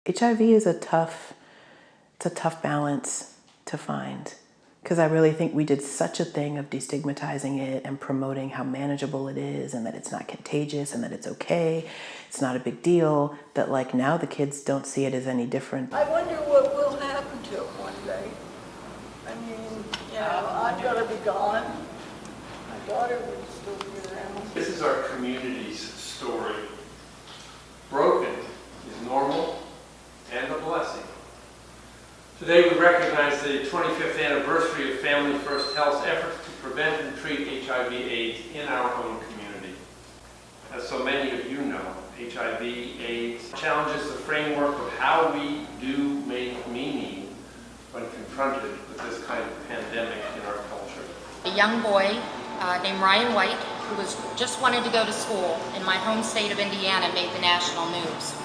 HIV is it's a tough balance to find, because I really think we did such a thing of destigmatizing it and promoting how manageable it is and that it's not contagious and that it's okay, it's not a big deal, that like now the kids don't see it as any different. I wonder what will happen to it one day. I mean, I'm gonna be gone. My daughter would still be around. This is our community's story. Broken is normal and a blessing. Today we recognize the 25th anniversary of Family First Health's efforts to prevent and treat HIV/AIDS in our own community. As so many of you know, HIV/AIDS challenges the framework of how we do make meaning when confronted with this kind of pandemic in our culture. A young boy named Ryan White, who just wanted to go to school in my home state of Indiana, made the national news.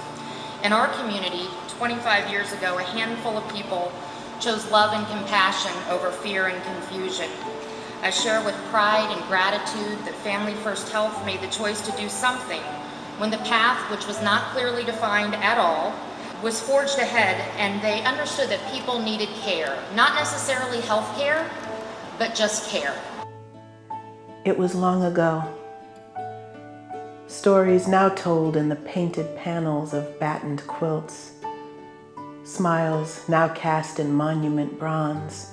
In our community, 25 years ago, a handful of people chose love and compassion over fear and confusion. I share with pride and gratitude that Family First Health made the choice to do something when the path, which was not clearly defined at all, was forged ahead, and they understood that people needed care. Not necessarily health care, but just care. It was long ago. Stories now told in the painted panels of battened quilts. Smiles now cast in monument bronze.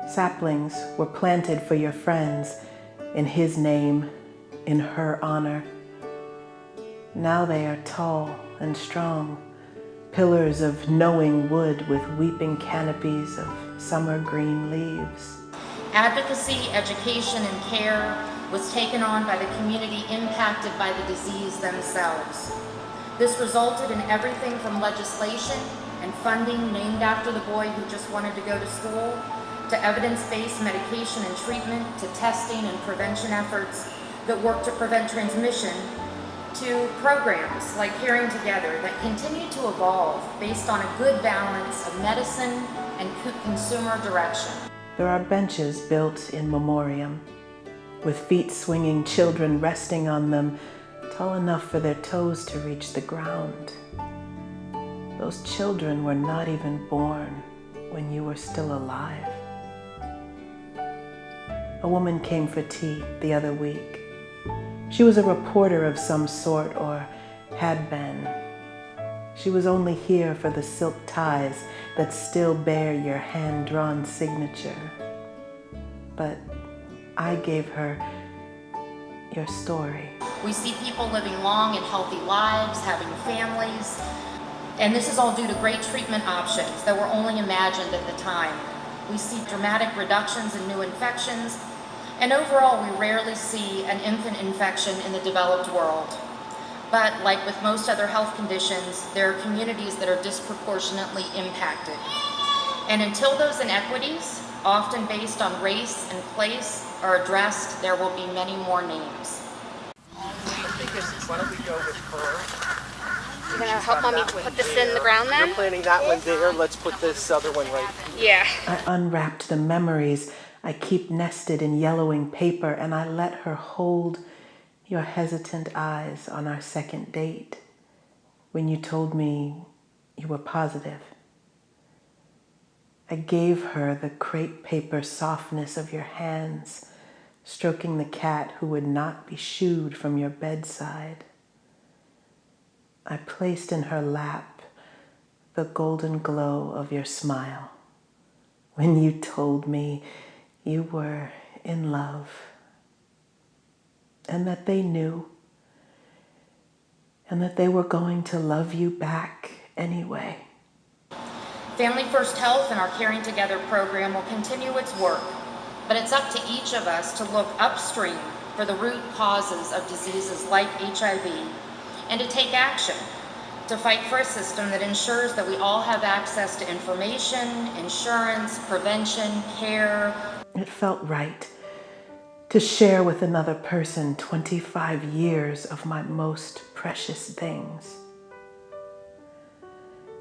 Saplings were planted for your friends in his name, in her honor. Now they are tall and strong, pillars of knowing wood with weeping canopies of summer green leaves. Advocacy, education, and care was taken on by the community impacted by the disease themselves. This resulted in everything from legislation and funding named after the boy who just wanted to go to school, to evidence-based medication and treatment, to testing and prevention efforts that work to prevent transmission, to programs like Caring Together that continue to evolve based on a good balance of medicine and consumer direction. There are benches built in memoriam, with feet swinging, children resting on them, tall enough for their toes to reach the ground. Those children were not even born when you were still alive. A woman came for tea the other week. She was a reporter of some sort, or had been. She was only here for the silk ties that still bear your hand-drawn signature. But I gave her your story. We see people living long and healthy lives, having families, and this is all due to great treatment options that were only imagined at the time. We see dramatic reductions in new infections, and overall we rarely see an infant infection in the developed world. But like with most other health conditions, there are communities that are disproportionately impacted. And until those inequities, often based on race and place, are addressed, there will be many more names. Why don't we go with her? You're gonna help mommy put this in the ground then? You're planting that one there, let's put this other one right here. Yeah. I unwrapped the memories I keep nested in yellowing paper, and I let her hold your hesitant eyes on our second date when you told me you were positive. I gave her the crepe paper softness of your hands, stroking the cat who would not be shooed from your bedside. I placed in her lap the golden glow of your smile when you told me you were in love, and that they knew, and that they were going to love you back anyway. Family First Health and our Caring Together program will continue its work, but it's up to each of us to look upstream for the root causes of diseases like HIV and to take action to fight for a system that ensures that we all have access to information, insurance, prevention, care. It felt right to share with another person 25 years of my most precious things.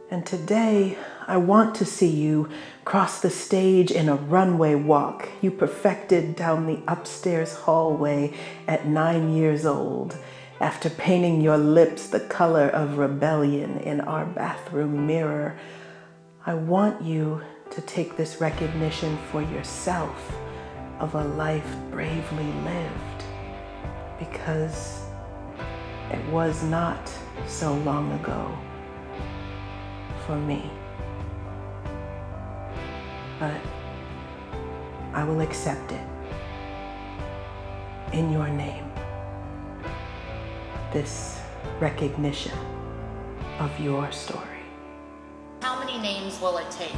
And today, I want to see you cross the stage in a runway walk you perfected down the upstairs hallway at 9 years old, after painting your lips the color of rebellion in our bathroom mirror, I want you to take this recognition for yourself of a life bravely lived, because it was not so long ago for me. But I will accept it in your name, this recognition of your story. How many names will it take?